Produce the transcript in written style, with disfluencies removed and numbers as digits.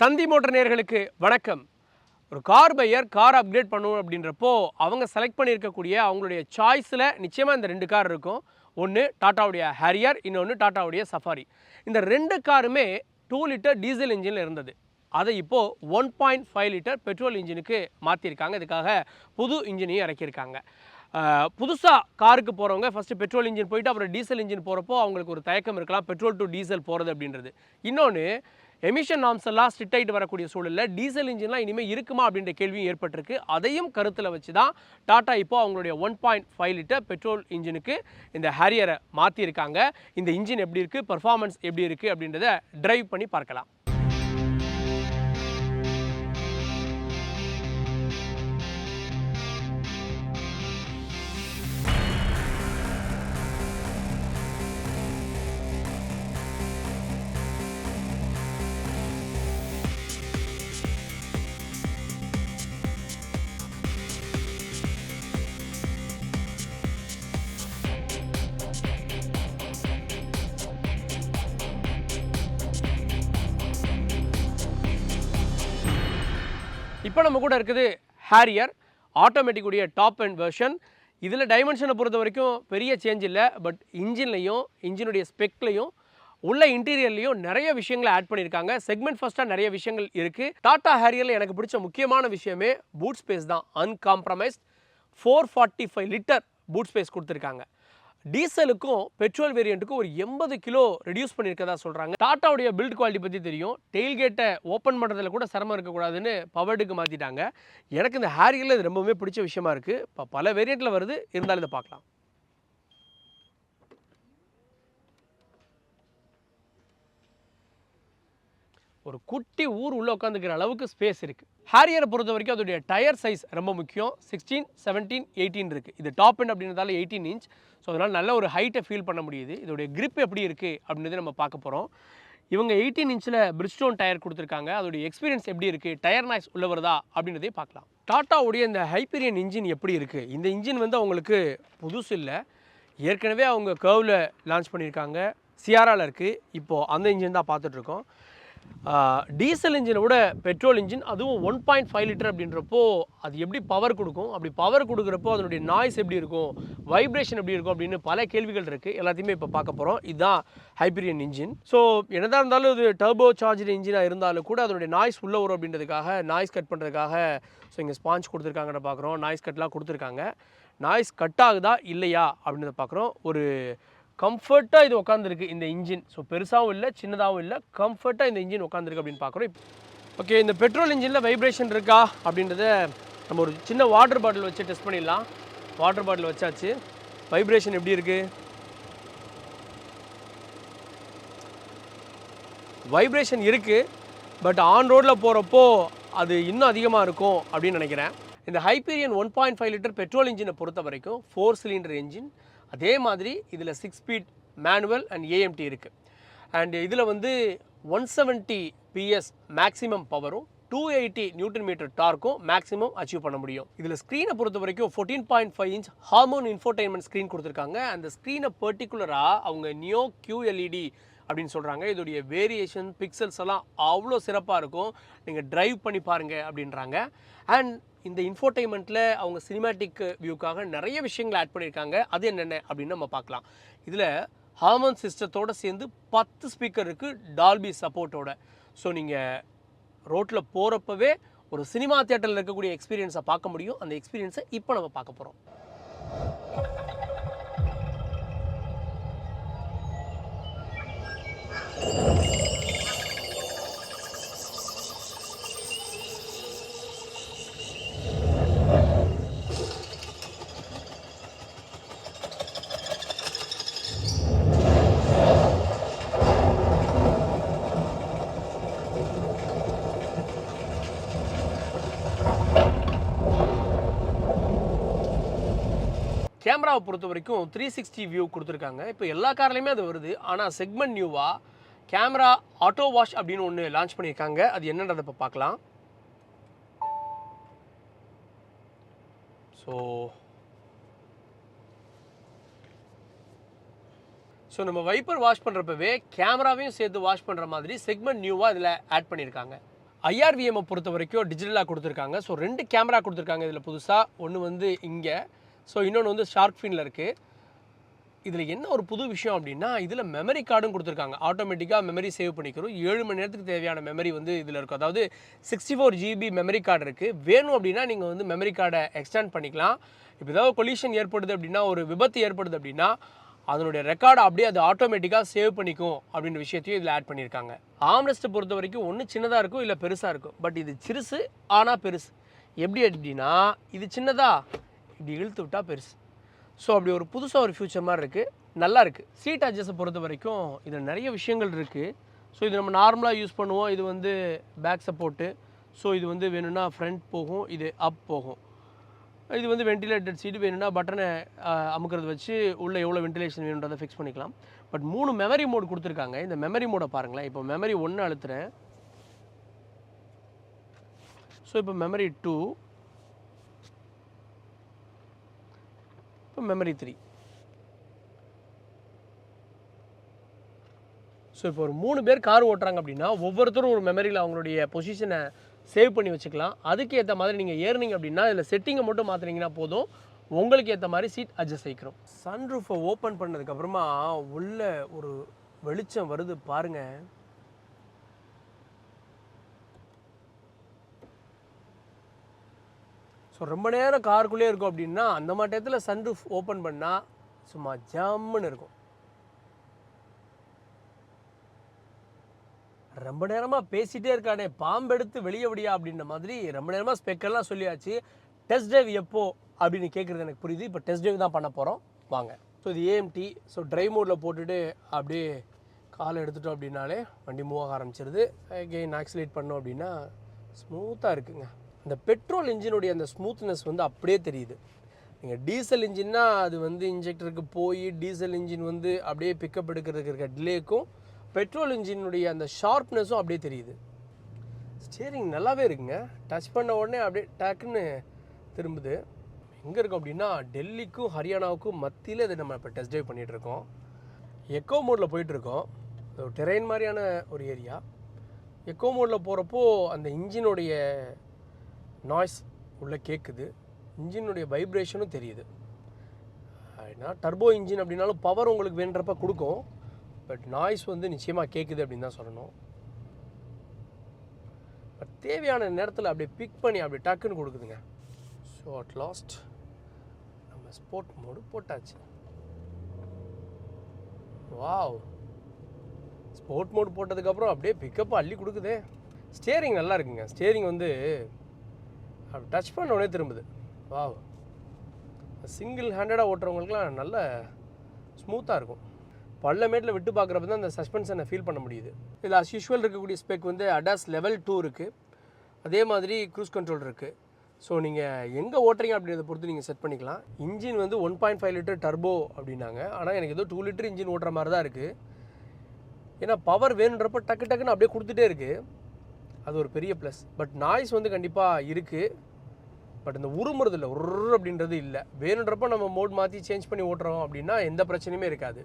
தந்தி motor நேயர்களுக்கு வணக்கம். ஒரு கார் பையர் கார் அப்கிரேட் பண்ணணும் அப்படின்றப்போ அவங்க செலக்ட் பண்ணியிருக்கக்கூடிய அவங்களுடைய சாய்ஸில் நிச்சயமாக இந்த ரெண்டு கார் இருக்கும். ஒன்று டாட்டாவுடைய ஹேரியர், இன்னொன்று டாட்டாவுடைய சஃபாரி. இந்த ரெண்டு காருமே 2 லிட்டர் டீசல் இன்ஜினில் இருந்தது. அதை இப்போது 1.5 லிட்டர் பெட்ரோல் இன்ஜினுக்கு மாற்றிருக்காங்க. இதுக்காக புது இன்ஜினையும் இறக்கியிருக்காங்க. புதுசாக காருக்கு போகிறவங்க ஃபஸ்ட்டு பெட்ரோல் இன்ஜின் போயிட்டு அப்புறம் டீசல் இன்ஜின் போகிறப்போ அவங்களுக்கு ஒரு தயக்கம் இருக்கலாம், பெட்ரோல் டு டீசல் போகிறது அப்படின்றது. இன்னொன்று, எமிஷன் நார்ம்ஸ் எல்லாம் ஸ்ட்ரிக்ட் ஆகிட்டு வரக்கூடிய சூழலில் டீசல் இன்ஜின்லாம் இனிமேல் இருக்குமா அப்படின்ற கேள்வியும் ஏற்பட்டிருக்கு. அதையும் கருத்தில் வச்சு தான் டாட்டா இப்போ அவங்களுடைய 1.5 லிட்டர் பெட்ரோல் இன்ஜினுக்கு இந்த ஹேரியரை மாற்றியிருக்காங்க. இந்த இன்ஜின் எப்படி இருக்குது, பர்ஃபார்மன்ஸ் எப்படி இருக்குது அப்படின்றத டிரைவ் பண்ணி பார்க்கலாம். இப்போ நம்ம கூட இருக்குது ஹேரியர் ஆட்டோமேட்டிக் உடைய டாப் அண்ட் வெர்ஷன். இதில் டைமென்ஷனை பொறுத்த வரைக்கும் பெரிய சேஞ்ச் இல்லை. பட் இன்ஜின்லையும் இன்ஜினுடைய ஸ்பெக்லையும் உள்ள இன்டீரியர்லையும் நிறைய விஷயங்களை ஆட் பண்ணியிருக்காங்க. செக்மெண்ட் ஃபர்ஸ்ட்டாக நிறைய விஷயங்கள் இருக்குது. டாட்டா ஹேரியரில் எனக்கு பிடிச்ச முக்கியமான விஷயமே பூட் ஸ்பேஸ் தான். அன்காம்ப்ரமைஸ்ட் 445 லிட்டர் பூட் ஸ்பேஸ் கொடுத்துருக்காங்க. டீசலுக்கும் பெட்ரோல் வேரியண்ட்டுக்கும் ஒரு 80 கிலோ ரெடியூஸ் பண்ணியிருக்கதா சொல்கிறாங்க. டாட்டாவுடைய பில்ட் குவாலிட்டி பற்றி தெரியும். டெயில்கேட்டை ஓப்பன் பண்ணுறதுல கூட சிரமம் இருக்கக்கூடாதுன்னு பவர்டுக்கு மாற்றிட்டாங்க. எனக்கு இந்த ஹேரியரில் இது ரொம்பவே பிடிச்ச விஷயமா இருக்குது. இப்போ பல வேரியண்ட்டில் வருது, இருந்தாலும் இதை பார்க்கலாம். ஒரு குட்டி ஊர் உள்ளே உட்காந்துக்கிற அளவுக்கு ஸ்பேஸ் இருக்குது. ஹேரியரை பொறுத்த வரைக்கும் அதோடைய டயர் சைஸ் ரொம்ப முக்கியம். 16, 17, 18 இருக்குது. இது டாப் எண்ட் அப்படின்றதால 18 இன்ச். ஸோ அதனால் நல்ல ஒரு ஹைட்டை ஃபீல் பண்ண முடியுது. இதோடைய கிரிப் எப்படி இருக்குது அப்படின்றத நம்ம பார்க்க போகிறோம். இவங்க 18 இன்ச்சில் பிரிட்ஜ்ஸ்டோன் டயர் கொடுத்துருக்காங்க. அதோடைய எக்ஸ்பீரியன்ஸ் எப்படி இருக்குது, டயர் நாய்ஸ் உள்ள வருதா அப்படின்றதையும் பார்க்கலாம். டாட்டாவுடைய இந்த ஹைப்பீரியன் இன்ஜின் எப்படி இருக்குது? இந்த இன்ஜின் வந்து அவங்களுக்கு புதுசு இல்லை. ஏற்கனவே அவங்க கர்வில் லான்ச் பண்ணியிருக்காங்க. சியாராவில் இருக்குது. இப்போது அந்த இன்ஜின் தான் பார்த்துட்ருக்கோம். டீசல் இன்ஜினை விட பெட்ரோல் இன்ஜின், அதுவும் 1.5 லிட்டர் அப்படின்றப்போ அது எப்படி பவர் கொடுக்கும், அப்படி பவர் கொடுக்குறப்போ அதனுடைய நாய்ஸ் எப்படி இருக்கும், வைப்ரேஷன் எப்படி இருக்கும் அப்படின்னு பல கேள்விகள் இருக்குது. எல்லாத்தையுமே இப்போ பார்க்க போகிறோம். இதுதான் ஹைப்பீரியன் இன்ஜின். ஸோ என்னதான் இருந்தாலும் இது டர்போ சார்ஜ் இன்ஜினாக இருந்தாலும் கூட அதனுடைய நாய்ஸ் உள்ளே வரும் அப்படின்றதுக்காக, நாய்ஸ் கட் பண்ணுறதுக்காக ஸோ இங்கே ஸ்பாஞ்ச் கொடுத்துருக்காங்கன்னு பார்க்குறோம். நாய்ஸ் கட்லாம் கொடுத்துருக்காங்க. நாய்ஸ் கட் ஆகுதா இல்லையா அப்படின்றத பார்க்குறோம். ஒரு கம்ஃபர்ட்டாக இது உட்காந்துருக்கு இந்த இன்ஜின். ஸோ பெருசாகவும் இல்லை, சின்னதாகவும் இல்லை, கம்ஃபர்ட்டாக இந்த இன்ஜின் உட்காந்துருக்கு அப்படின்னு பார்க்குறோம். ஓகே, இந்த பெட்ரோல் இன்ஜினில் வைப்ரேஷன் இருக்கா அப்படின்றத நம்ம ஒரு சின்ன வாட்டர் பாட்டில் வச்சு டெஸ்ட் பண்ணிடலாம். வாட்டர் பாட்டில் வச்சாச்சு. வைப்ரேஷன் எப்படி இருக்குது? வைப்ரேஷன் இருக்குது. பட் ஆன் ரோடில் போகிறப்போ அது இன்னும் அதிகமாக இருக்கும் அப்படின்னு நினைக்கிறேன். இந்த ஹைப்பீரியன் 1.5 லிட்டர் பெட்ரோல் இன்ஜினை பொறுத்த வரைக்கும் 4 சிலிண்டர் இன்ஜின். அதே மாதிரி இதில் 6 ஸ்பீட் மேனுவல் அண்ட் ஏஎம்டி இருக்குது. அண்ட் இதில் வந்து 170 பிஎஸ் மேக்ஸிமம் பவரும் 280 நியூட்டன் மீட்டர் டார்க்கும் மேக்ஸிமம் அச்சீவ் பண்ண முடியும். இதில் ஸ்க்ரீனை பொறுத்த வரைக்கும் 14.5 இன்ச் ஹார்மோன் இன்ஃபோடெயின்மெண்ட் ஸ்க்ரீன் கொடுத்துருக்காங்க. அந்த ஸ்க்ரீனை பர்டிகுலராக அவங்க நியோ QLED அப்படின்னு சொல்கிறாங்க. இதோடைய வேரியேஷன் பிக்சல்ஸ் எல்லாம் அவ்வளோ சிறப்பாக இருக்கும். நீங்கள் ட்ரைவ் பண்ணி பாருங்கள் அப்படின்றாங்க. அண்ட் இந்த இன்ஃபோடெயின்மெண்ட்டில் அவங்க சினிமேட்டிக் வியூக்காக நிறைய விஷயங்கள் ஆட் பண்ணியிருக்காங்க. அது என்னென்ன அப்படின்னு நம்ம பார்க்கலாம். இதில் ஹார்மோன் சிஸ்டத்தோடு சேர்ந்து 10 ஸ்பீக்கர் இருக்குது, டால்பி சப்போர்ட்டோட. ஸோ நீங்கள் ரோட்டில் போகிறப்பவே ஒரு சினிமா தியேட்டரில் இருக்கக்கூடிய எக்ஸ்பீரியன்ஸை பார்க்க முடியும். அந்த எக்ஸ்பீரியன்ஸை இப்போ நம்ம பார்க்க போகிறோம். கேமராவை பொறுத்த வரைக்கும் 360 வியூ கொடுத்துருக்காங்க. இப்போ எல்லா கார்லையுமே அது வருது. ஆனால் செக்மெண்ட் நியூவாக கேமரா ஆட்டோ வாஷ் அப்படின்னு ஒன்று லான்ச் பண்ணியிருக்காங்க. அது என்னன்றதை இப்போ பார்க்கலாம். ஸோ நம்ம வைப்பர் வாஷ் பண்ணுறப்பவே கேமராவையும் சேர்த்து வாஷ் பண்ணுற மாதிரி செக்மெண்ட் நியூவாக இதில் ஆட் பண்ணியிருக்காங்க. ஐஆர்விஎம்மை பொறுத்த வரைக்கும் டிஜிட்டலாக கொடுத்துருக்காங்க. ஸோ 2 கேமரா கொடுத்துருக்காங்க இதில் புதுசாக. ஒன்று வந்து இங்கே, ஸோ இன்னொன்று வந்து ஷார்க் ஃபினில் இருக்குது. இதில் என்ன ஒரு புது விஷயம் அப்படின்னா, இதில் மெமரி கார்டும் கொடுத்துருக்காங்க. ஆட்டோமேட்டிக்காக மெமரி சேவ் பண்ணிக்கிறோம். 7 மணி நேரத்துக்கு தேவையான மெமரி வந்து இதில் இருக்கும். அதாவது 64 GB மெமரி கார்டு இருக்குது. வேணும் அப்படின்னா நீங்கள் வந்து மெமரி கார்டை எக்ஸ்டெண்ட் பண்ணிக்கலாம். இப்போ ஏதாவது கொலிஷன் ஏற்படுது அப்படின்னா, ஒரு விபத்து ஏற்படுது அப்படின்னா, அதனுடைய ரெக்கார்டை அப்படியே அது ஆட்டோமேட்டிக்காக சேவ் பண்ணிக்கும் அப்படின்ற விஷயத்தையும் இதில் ஆட் பண்ணியிருக்காங்க. ஆம்ரெஸ்ட்டை பொறுத்த வரைக்கும் ஒன்று சின்னதாக இருக்கும், இல்லை பெருசாக இருக்கும். பட் இது சிறுசு ஆனால் பெருசு. எப்படி அப்படின்னா, இது சின்னதாக இப்படி இழுத்து விட்டால் பெருசு. ஸோ அப்படி ஒரு புதுசாக ஒரு ஃபியூச்சர் மாதிரி இருக்குது. நல்லா இருக்குது. சீட் அட்ஜஸ்ட்டை பொறுத்த வரைக்கும் இதில் நிறைய விஷயங்கள் இருக்குது. ஸோ இது நம்ம நார்மலாக யூஸ் பண்ணுவோம். இது வந்து பேக் சப்போர்ட்டு. ஸோ இது வந்து வேணும்னா ஃப்ரண்ட் போகும், இது அப் போகும். இது வந்து வென்டிலேட்டட் சீட். வேணும்னா பட்டனை அமுக்கிறது வச்சு உள்ளே எவ்வளோ வென்டிலேஷன் வேணுன்றதை ஃபிக்ஸ் பண்ணிக்கலாம். பட் 3 மெமரி மோட் கொடுத்துருக்காங்க. இந்த மெமரி மோடை பாருங்களேன். இப்போ மெமரி 1 அழுத்துறேன். ஸோ இப்போ மெமரி 2, இப்போ மெமரி 3. ஸோ இப்போ ஒரு 3 பேர் கார் ஓட்டுறாங்க அப்படின்னா, ஒவ்வொருத்தரும் ஒரு மெமரியில் அவங்களுடைய பொசிஷனை சேவ் பண்ணி வச்சுக்கலாம். அதுக்கு ஏற்ற மாதிரி நீங்கள் ஏறினீங்க அப்படின்னா, இதில் செட்டிங்கை மட்டும் மாற்றினீங்கன்னா போதும், உங்களுக்கு ஏற்ற மாதிரி சீட் அட்ஜஸ்ட் ஆகிக்கிறோம். சன்ரூஃபை ஓப்பன் பண்ணதுக்கப்புறமா உள்ள ஒரு வெளிச்சம் வருது பாருங்கள். ஸோ ரொம்ப நேரம் காருக்குள்ளே இருக்கும் அப்படின்னா, அந்த மாதிரி இடத்துல சன்ரூஃப் ஓப்பன் பண்ணால் சும்மா ஜம்முன்னு இருக்கும். ரொம்ப நேரமாக பேசிகிட்டே இருக்கானே, பாம்பெடுத்து வெளியே விடியா அப்படின்ற மாதிரி ரொம்ப நேரமாக ஸ்பெக்கெல்லாம் சொல்லியாச்சு. டெஸ்ட் ட்ரைவ் எப்போ அப்படின்னு கேட்குறது எனக்கு புரியுது. இப்போ டெஸ்ட் ட்ரைவ் தான் பண்ண போகிறோம், வாங்க. ஸோ இது ஏஎம்டி. ஸோ ட்ரைவ் மோடில் போட்டுட்டு அப்படியே காலை எடுத்துட்டோம் அப்படின்னாலே வண்டி மூவ் ஆக ஆரம்பிச்சிருது. அகெயின் ஆக்சிலேட் பண்ணோம் அப்படின்னா ஸ்மூத்தாக இருக்குங்க. இந்த பெட்ரோல் இன்ஜினுடைய அந்த ஸ்மூத்னஸ் வந்து அப்படியே தெரியுது. நீங்கள் டீசல் இன்ஜின்னா அது வந்து இன்ஜெக்டருக்கு போய் டீசல் இன்ஜின் வந்து அப்படியே பிக்கப் எடுக்கிறதுக்கு இருக்க டிலேக்கும் பெட்ரோல் இன்ஜினுடைய அந்த ஷார்ப்னஸும் அப்படியே தெரியுது. ஸ்டியரிங் நல்லாவே இருக்குங்க. டச் பண்ண உடனே அப்படியே டக்குன்னு திரும்புது. எங்கே இருக்கும் அப்படின்னா, டெல்லிக்கும் ஹரியானாவுக்கும் மத்தியில் இதை நம்ம இப்போ டெஸ்ட் ட்ரைவ் பண்ணிகிட்ருக்கோம். எக்கோ மோடில் போயிட்டுருக்கோம். ஒரு டெரெயின் மாதிரியான ஒரு ஏரியா. எக்கோ மோடில் போகிறப்போ அந்த இன்ஜினுடைய நாய்ஸ் உள்ளே கேட்குது. இன்ஜினுடைய வைப்ரேஷனும் தெரியுது. ஏன்னா டர்போ இன்ஜின் அப்படின்னாலும் பவர் உங்களுக்கு வேண்டுறப்ப கொடுக்கும். பட் நாய்ஸ் வந்து நிச்சயமாக கேட்குது அப்படின்னு தான் சொல்லணும். பட் தேவையான நேரத்தில் அப்படியே பிக் பண்ணி அப்படியே டக்குன்னு கொடுக்குதுங்க. ஸோ அட் லாஸ்ட் நம்ம ஸ்போர்ட் மோடு போட்டாச்சு. வாவ், ஸ்போர்ட் மோடு போட்டதுக்கப்புறம் அப்படியே பிக்கப் அள்ளி கொடுக்குதே. ஸ்டியரிங் நல்லா இருக்குங்க. ஸ்டியரிங் வந்து அப்படி டச் பண்ண உடனே திரும்புது. வாவ், சிங்கிள் ஹேண்டடாக ஓட்டுறவங்களுக்குலாம் நல்ல ஸ்மூத்தாக இருக்கும். பள்ளமேட்டில் விட்டு பார்க்குறப்ப தான் அந்த சஸ்பென்ஷனை ஃபீல் பண்ண முடியுது. இதில் அஸ் யூஷுவல் இருக்கக்கூடிய ஸ்பெக் வந்து அடாஸ் லெவல் 2 இருக்குது. அதே மாதிரி க்ரூஸ் கண்ட்ரோல் இருக்குது. ஸோ நீங்கள் எங்கே ஓட்டுறீங்க அப்படின்றத பொறுத்து நீங்கள் செட் பண்ணிக்கலாம். இன்ஜின் வந்து 1.5 லிட்டர் டர்போ அப்படின்னாங்க. ஆனால் எனக்கு ஏதோ 2 லிட்டர் இன்ஜின் ஓட்டுற மாதிரி தான் இருக்குது. ஏன்னா பவர் வேணுன்றப்ப டக்கு டக்குன்னு அப்படியே கொடுத்துட்டே இருக்குது. அது ஒரு பெரிய ப்ளஸ். பட் நாய்ஸ் வந்து கண்டிப்பாக இருக்குது. பட் இந்த உருமுறது இல்லை, அப்படின்றது இல்லை. வேணுன்றப்ப நம்ம மோட் மாற்றி சேஞ்ச் பண்ணி ஓட்டுறோம் அப்படின்னா எந்த பிரச்சனையுமே இருக்காது.